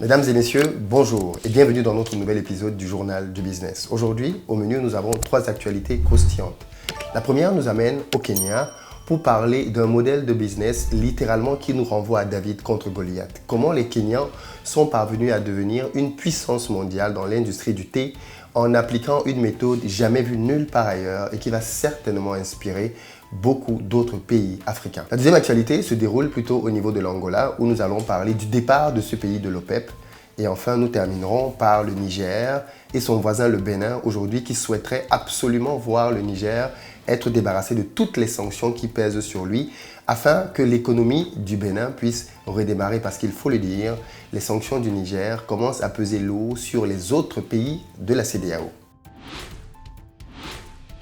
Mesdames et messieurs, bonjour et bienvenue dans notre nouvel épisode du Journal du Business. Aujourd'hui, au menu, nous avons 3 actualités croustillantes. La première nous amène au Kenya pour parler d'un modèle de business littéralement qui nous renvoie à David contre Goliath. Comment les Kenyans sont parvenus à devenir une puissance mondiale dans l'industrie du thé en appliquant une méthode jamais vue nulle part ailleurs et qui va certainement inspirer beaucoup d'autres pays africains. La deuxième actualité se déroule plutôt au niveau de l'Angola où nous allons parler du départ de ce pays de l'OPEP. Et enfin, nous terminerons par le Niger et son voisin le Bénin aujourd'hui qui souhaiterait absolument voir le Niger être débarrassé de toutes les sanctions qui pèsent sur lui afin que l'économie du Bénin puisse redémarrer parce qu'il faut le dire, les sanctions du Niger commencent à peser lourd sur les autres pays de la CEDEAO.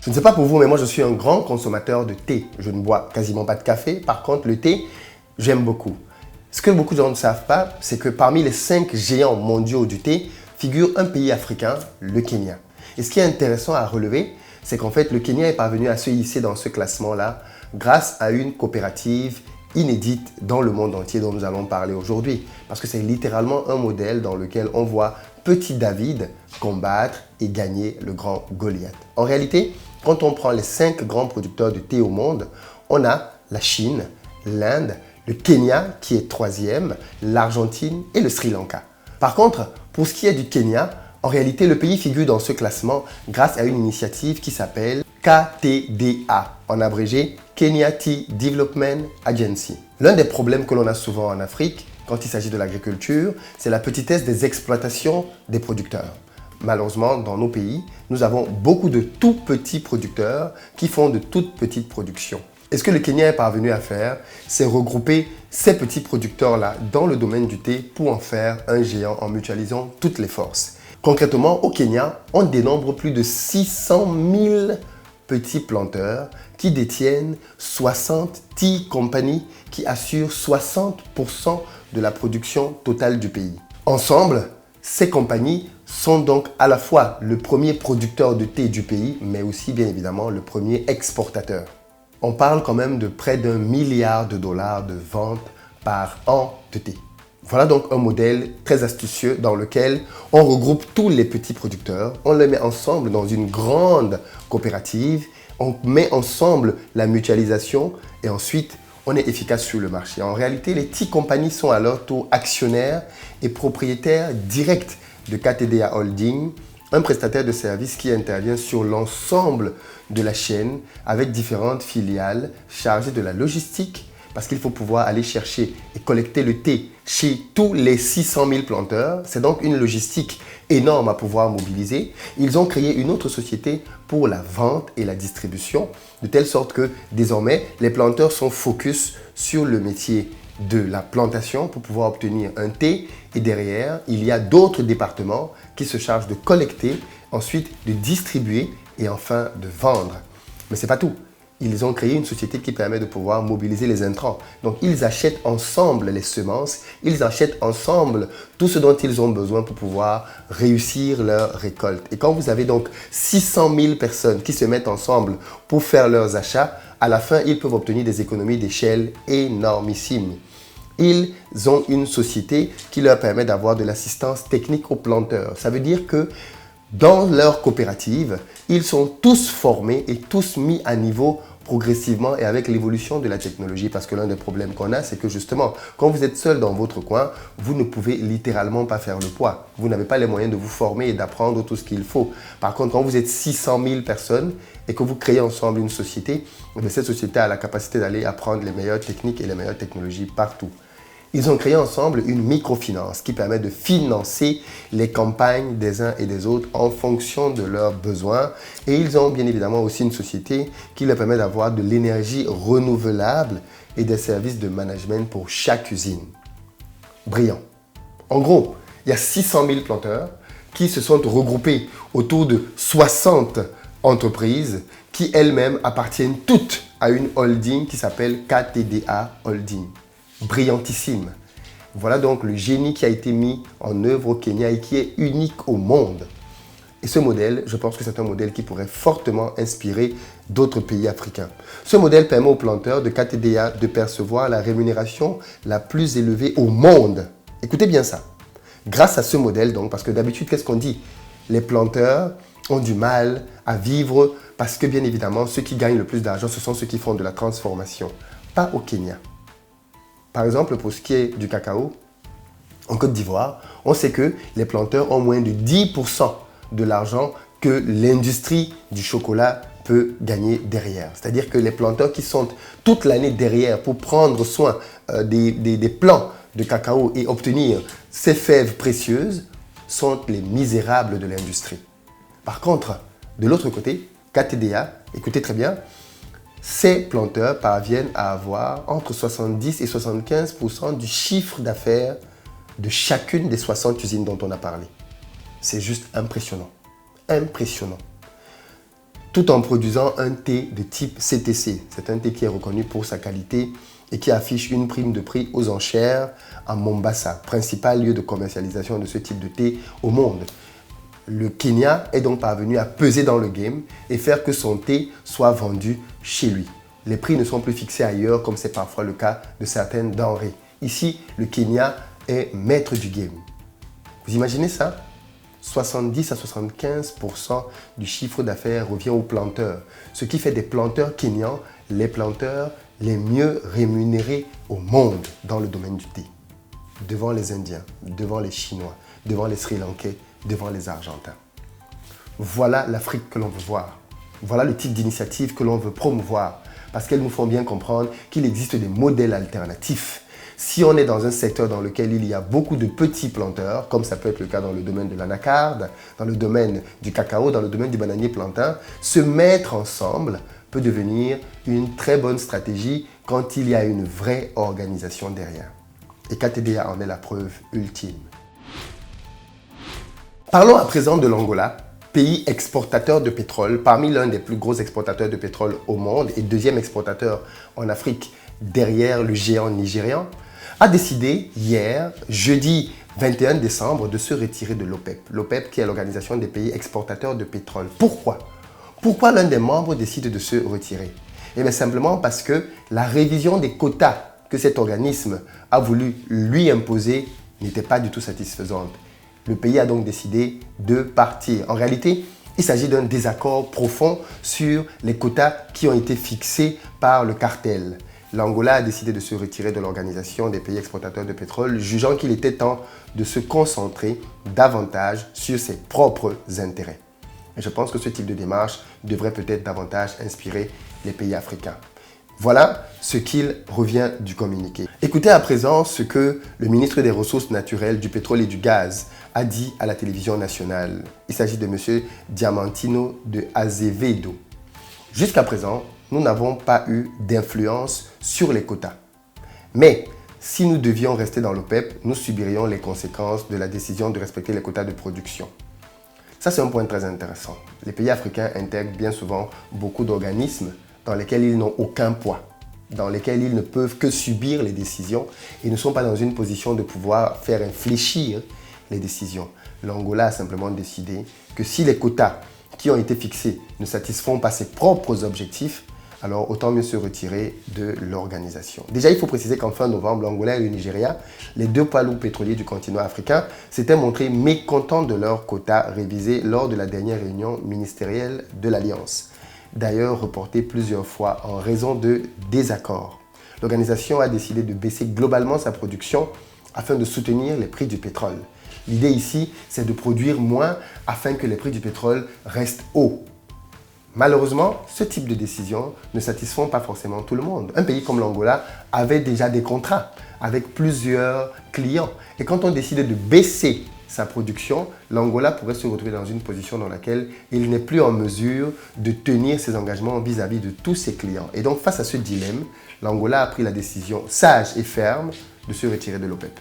Je ne sais pas pour vous, mais moi je suis un grand consommateur de thé. Je ne bois quasiment pas de café. Par contre, le thé, j'aime beaucoup. Ce que beaucoup de gens ne savent pas, c'est que parmi les 5 géants mondiaux du thé figure un pays africain, le Kenya. Et ce qui est intéressant à relever, c'est qu'en fait, le Kenya est parvenu à se hisser dans ce classement-là grâce à une coopérative inédite dans le monde entier dont nous allons parler aujourd'hui. Parce que c'est littéralement un modèle dans lequel on voit petit David combattre et gagner le grand Goliath. En réalité, quand on prend les 5 grands producteurs de thé au monde, on a la Chine, l'Inde, le Kenya qui est 3e, l'Argentine et le Sri Lanka. Par contre, pour ce qui est du Kenya, en réalité, le pays figure dans ce classement grâce à une initiative qui s'appelle KTDA, en abrégé Kenya Tea Development Agency. L'un des problèmes que l'on a souvent en Afrique, quand il s'agit de l'agriculture, c'est la petitesse des exploitations des producteurs. Malheureusement, dans nos pays, nous avons beaucoup de tout petits producteurs qui font de toutes petites productions. Et ce que le Kenya est parvenu à faire, c'est regrouper ces petits producteurs-là dans le domaine du thé pour en faire un géant en mutualisant toutes les forces. Concrètement, au Kenya, on dénombre plus de 600 000 petits planteurs qui détiennent 60 tea companies qui assurent 60% de la production totale du pays. Ensemble, ces compagnies sont donc à la fois le premier producteur de thé du pays, mais aussi bien évidemment le premier exportateur. On parle quand même de près d'1 milliard de dollars de ventes par an de thé. Voilà donc un modèle très astucieux dans lequel on regroupe tous les petits producteurs, on les met ensemble dans une grande coopérative, on met ensemble la mutualisation et ensuite on est efficace sur le marché. En réalité, les tea companies sont à leur tour actionnaires et propriétaires directs de KTDA Holding, un prestataire de services qui intervient sur l'ensemble de la chaîne avec différentes filiales chargées de la logistique parce qu'il faut pouvoir aller chercher et collecter le thé chez tous les 600 000 planteurs. C'est donc une logistique énorme à pouvoir mobiliser. Ils ont créé une autre société pour la vente et la distribution, de telle sorte que désormais, les planteurs sont focus sur le métier de la plantation pour pouvoir obtenir un thé. Et derrière, il y a d'autres départements qui se chargent de collecter, ensuite de distribuer et enfin de vendre. Mais ce n'est pas tout. Ils ont créé une société qui permet de pouvoir mobiliser les intrants. Donc, ils achètent ensemble les semences, ils achètent ensemble tout ce dont ils ont besoin pour pouvoir réussir leur récolte. Et quand vous avez donc 600 000 personnes qui se mettent ensemble pour faire leurs achats, à la fin, ils peuvent obtenir des économies d'échelle énormissimes. Ils ont une société qui leur permet d'avoir de l'assistance technique aux planteurs. Ça veut dire que dans leur coopérative, ils sont tous formés et tous mis à niveau progressivement et avec l'évolution de la technologie. Parce que l'un des problèmes qu'on a, c'est que justement, quand vous êtes seul dans votre coin, vous ne pouvez littéralement pas faire le poids. Vous n'avez pas les moyens de vous former et d'apprendre tout ce qu'il faut. Par contre, quand vous êtes 600 000 personnes et que vous créez ensemble une société, cette société a la capacité d'aller apprendre les meilleures techniques et les meilleures technologies partout. Ils ont créé ensemble une microfinance qui permet de financer les campagnes des uns et des autres en fonction de leurs besoins. Et ils ont bien évidemment aussi une société qui leur permet d'avoir de l'énergie renouvelable et des services de management pour chaque usine. Brillant. En gros, il y a 600 000 planteurs qui se sont regroupés autour de 60 entreprises qui elles-mêmes appartiennent toutes à une holding qui s'appelle KTDA Holding. Brillantissime. Voilà donc le génie qui a été mis en œuvre au Kenya et qui est unique au monde. Et ce modèle, je pense que c'est un modèle qui pourrait fortement inspirer d'autres pays africains. Ce modèle permet aux planteurs de KTDA de percevoir la rémunération la plus élevée au monde. Écoutez bien ça. Grâce à ce modèle, donc, parce que d'habitude, qu'est-ce qu'on dit? Les planteurs ont du mal à vivre parce que, bien évidemment, ceux qui gagnent le plus d'argent, ce sont ceux qui font de la transformation. Pas au Kenya. Par exemple, pour ce qui est du cacao, en Côte d'Ivoire, on sait que les planteurs ont moins de 10% de l'argent que l'industrie du chocolat peut gagner derrière. C'est-à-dire que les planteurs qui sont toute l'année derrière pour prendre soin des plants de cacao et obtenir ces fèves précieuses sont les misérables de l'industrie. Par contre, de l'autre côté, KTDA, écoutez très bien, ces planteurs parviennent à avoir entre 70 et 75% du chiffre d'affaires de chacune des 60 usines dont on a parlé. C'est juste impressionnant. Impressionnant. Tout en produisant un thé de type CTC. C'est un thé qui est reconnu pour sa qualité et qui affiche une prime de prix aux enchères à Mombasa, principal lieu de commercialisation de ce type de thé au monde. Le Kenya est donc parvenu à peser dans le game et faire que son thé soit vendu chez lui. Les prix ne sont plus fixés ailleurs comme c'est parfois le cas de certaines denrées. Ici, le Kenya est maître du game. Vous imaginez ça? 70 à 75% du chiffre d'affaires revient aux planteurs, ce qui fait des planteurs kenyans les planteurs les mieux rémunérés au monde dans le domaine du thé. Devant les Indiens, devant les Chinois, devant les Sri Lankais, devant les Argentins. Voilà l'Afrique que l'on veut voir. Voilà le type d'initiative que l'on veut promouvoir parce qu'elles nous font bien comprendre qu'il existe des modèles alternatifs. Si on est dans un secteur dans lequel il y a beaucoup de petits planteurs, comme ça peut être le cas dans le domaine de l'anacarde, dans le domaine du cacao, dans le domaine du bananier plantain, se mettre ensemble peut devenir une très bonne stratégie quand il y a une vraie organisation derrière. Et KTDA en est la preuve ultime. Parlons à présent de l'Angola, pays exportateur de pétrole, parmi l'un des plus gros exportateurs de pétrole au monde et deuxième exportateur en Afrique derrière le géant nigérian, a décidé hier, jeudi 21 décembre, de se retirer de l'OPEP. L'OPEP qui est l'organisation des pays exportateurs de pétrole. Pourquoi? Pourquoi l'un des membres décide de se retirer? Eh bien simplement parce que la révision des quotas que cet organisme a voulu lui imposer n'était pas du tout satisfaisante. Le pays a donc décidé de partir. En réalité, il s'agit d'un désaccord profond sur les quotas qui ont été fixés par le cartel. L'Angola a décidé de se retirer de l'organisation des pays exportateurs de pétrole, jugeant qu'il était temps de se concentrer davantage sur ses propres intérêts. Et je pense que ce type de démarche devrait peut-être davantage inspirer les pays africains. Voilà ce qu'il revient du communiqué. Écoutez à présent ce que le ministre des Ressources naturelles, du pétrole et du gaz a dit à la télévision nationale. Il s'agit de M. Diamantino de Azevedo. Jusqu'à présent, nous n'avons pas eu d'influence sur les quotas. Mais si nous devions rester dans l'OPEP, nous subirions les conséquences de la décision de respecter les quotas de production. Ça, c'est un point très intéressant. Les pays africains intègrent bien souvent beaucoup d'organismes dans lesquels ils n'ont aucun poids, dans lesquels ils ne peuvent que subir les décisions et ne sont pas dans une position de pouvoir faire infléchir les décisions. L'Angola a simplement décidé que si les quotas qui ont été fixés ne satisfont pas ses propres objectifs, alors autant mieux se retirer de l'organisation. Déjà, il faut préciser qu'en fin novembre, l'Angola et le Nigeria, les deux poids lourds pétroliers du continent africain, s'étaient montrés mécontents de leurs quotas révisés lors de la dernière réunion ministérielle de l'Alliance. D'ailleurs reportée plusieurs fois en raison de désaccords. L'organisation a décidé de baisser globalement sa production afin de soutenir les prix du pétrole. L'idée ici, c'est de produire moins afin que les prix du pétrole restent hauts. Malheureusement, ce type de décision ne satisfont pas forcément tout le monde. Un pays comme l'Angola avait déjà des contrats avec plusieurs clients. Et quand on décide de baisser sa production, l'Angola pourrait se retrouver dans une position dans laquelle il n'est plus en mesure de tenir ses engagements vis-à-vis de tous ses clients. Et donc, face à ce dilemme, l'Angola a pris la décision sage et ferme de se retirer de l'OPEP.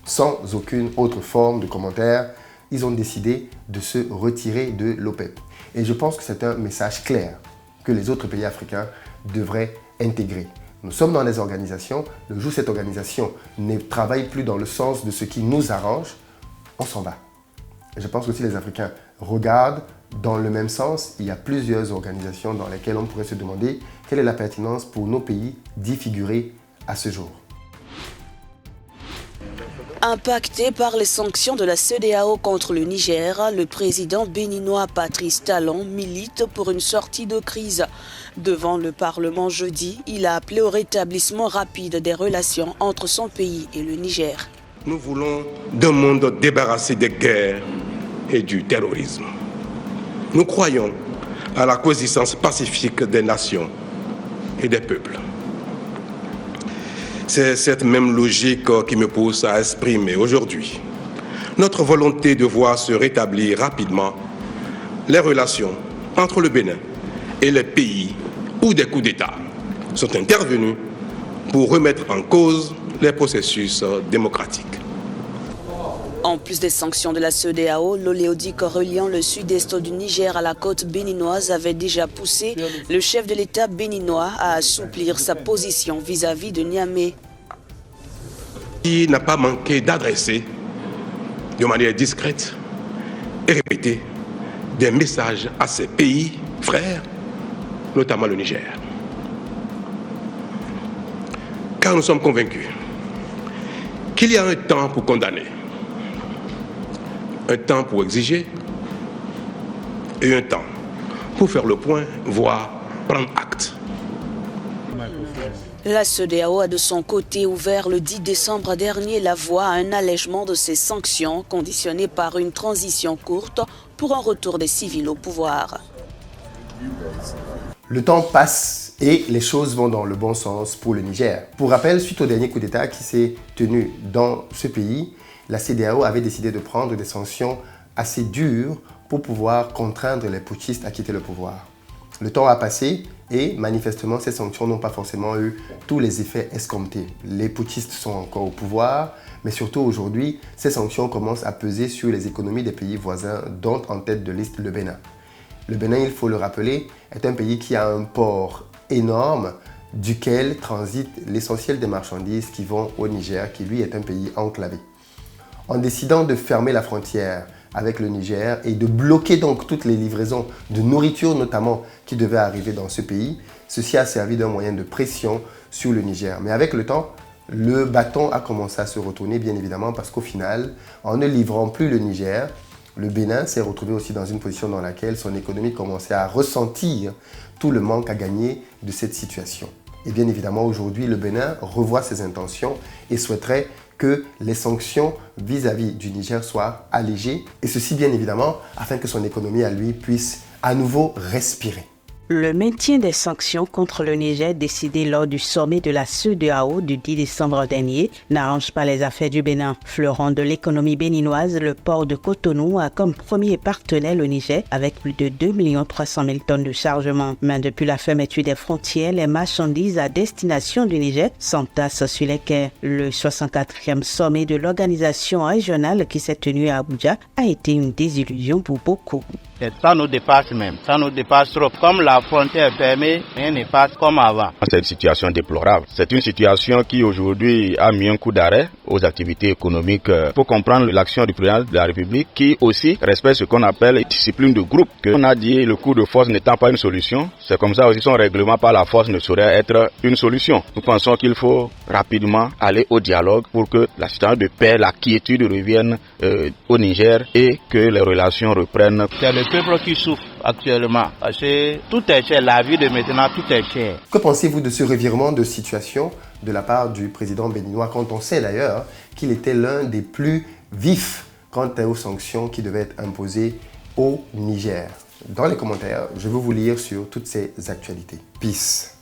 Sans aucune autre forme de commentaire, ils ont décidé de se retirer de l'OPEP. Et je pense que c'est un message clair que les autres pays africains devraient intégrer. Nous sommes dans les organisations, le jour où cette organisation ne travaille plus dans le sens de ce qui nous arrange, on s'en va. Et je pense que si les Africains regardent dans le même sens, il y a plusieurs organisations dans lesquelles on pourrait se demander quelle est la pertinence pour nos pays d'y figurer à ce jour. Impacté par les sanctions de la CEDEAO contre le Niger, le président béninois Patrice Talon milite pour une sortie de crise. Devant le Parlement jeudi, il a appelé au rétablissement rapide des relations entre son pays et le Niger. Nous voulons d'un monde débarrassé des guerres et du terrorisme. Nous croyons à la coexistence pacifique des nations et des peuples. C'est cette même logique qui me pousse à exprimer aujourd'hui notre volonté de voir se rétablir rapidement les relations entre le Bénin et les pays où des coups d'État sont intervenus pour remettre en cause les processus démocratiques. En plus des sanctions de la CEDEAO, l'oléoduc reliant le sud-est du Niger à la côte béninoise avait déjà poussé le chef de l'État béninois à assouplir sa position vis-à-vis de Niamey. Il n'a pas manqué d'adresser de manière discrète et répétée des messages à ses pays frères, notamment le Niger. Car nous sommes convaincus qu'il y a un temps pour condamner, un temps pour exiger et un temps pour faire le point, voire prendre acte. La CEDEAO a de son côté ouvert le 10 décembre dernier la voie à un allègement de ses sanctions conditionnées par une transition courte pour un retour des civils au pouvoir. Le temps passe et les choses vont dans le bon sens pour le Niger. Pour rappel, suite au dernier coup d'État qui s'est tenu dans ce pays, la CEDEAO avait décidé de prendre des sanctions assez dures pour pouvoir contraindre les putschistes à quitter le pouvoir. Le temps a passé et manifestement ces sanctions n'ont pas forcément eu tous les effets escomptés. Les putschistes sont encore au pouvoir, mais surtout aujourd'hui, ces sanctions commencent à peser sur les économies des pays voisins, dont en tête de liste le Bénin. Le Bénin, il faut le rappeler, est un pays qui a un port énorme duquel transite l'essentiel des marchandises qui vont au Niger, qui lui est un pays enclavé. En décidant de fermer la frontière avec le Niger et de bloquer donc toutes les livraisons de nourriture notamment qui devaient arriver dans ce pays, ceci a servi d'un moyen de pression sur le Niger. Mais avec le temps, le bâton a commencé à se retourner bien évidemment parce qu'au final, en ne livrant plus le Niger, le Bénin s'est retrouvé aussi dans une position dans laquelle son économie commençait à ressentir tout le manque à gagner de cette situation. Et bien évidemment, aujourd'hui, le Bénin revoit ses intentions et souhaiterait que les sanctions vis-à-vis du Niger soient allégées. Et ceci, bien évidemment, afin que son économie à lui puisse à nouveau respirer. Le maintien des sanctions contre le Niger décidé lors du sommet de la CEDEAO du 10 décembre dernier n'arrange pas les affaires du Bénin. Fleuron de l'économie béninoise, le port de Cotonou a comme premier partenaire le Niger avec plus de 2 300 000 tonnes de chargement. Mais depuis la fermeture des frontières, les marchandises à destination du Niger s'entassent sur les quais. Le 64e sommet de l'organisation régionale qui s'est tenu à Abuja a été une désillusion pour beaucoup. Ça nous dépasse même, ça nous dépasse trop. Comme la frontière est fermée, rien ne passe comme avant. C'est une situation déplorable. C'est une situation qui aujourd'hui a mis un coup d'arrêt aux activités économiques. Il faut comprendre l'action du président de la République qui aussi respecte ce qu'on appelle la discipline de groupe. On a dit le coup de force n'étant pas une solution. C'est comme ça aussi son règlement par la force ne saurait être une solution. Nous pensons qu'il faut rapidement aller au dialogue pour que la situation de paix, la quiétude revienne au Niger et que les relations reprennent. C'est le peuple qui souffre actuellement parce que tout est cher, la vie de maintenant tout est cher. Que pensez-vous de ce revirement de situation de la part du président béninois quand on sait d'ailleurs qu'il était l'un des plus vifs quant aux sanctions qui devaient être imposées au Niger? Dans les commentaires, je vais vous lire sur toutes ces actualités. Peace.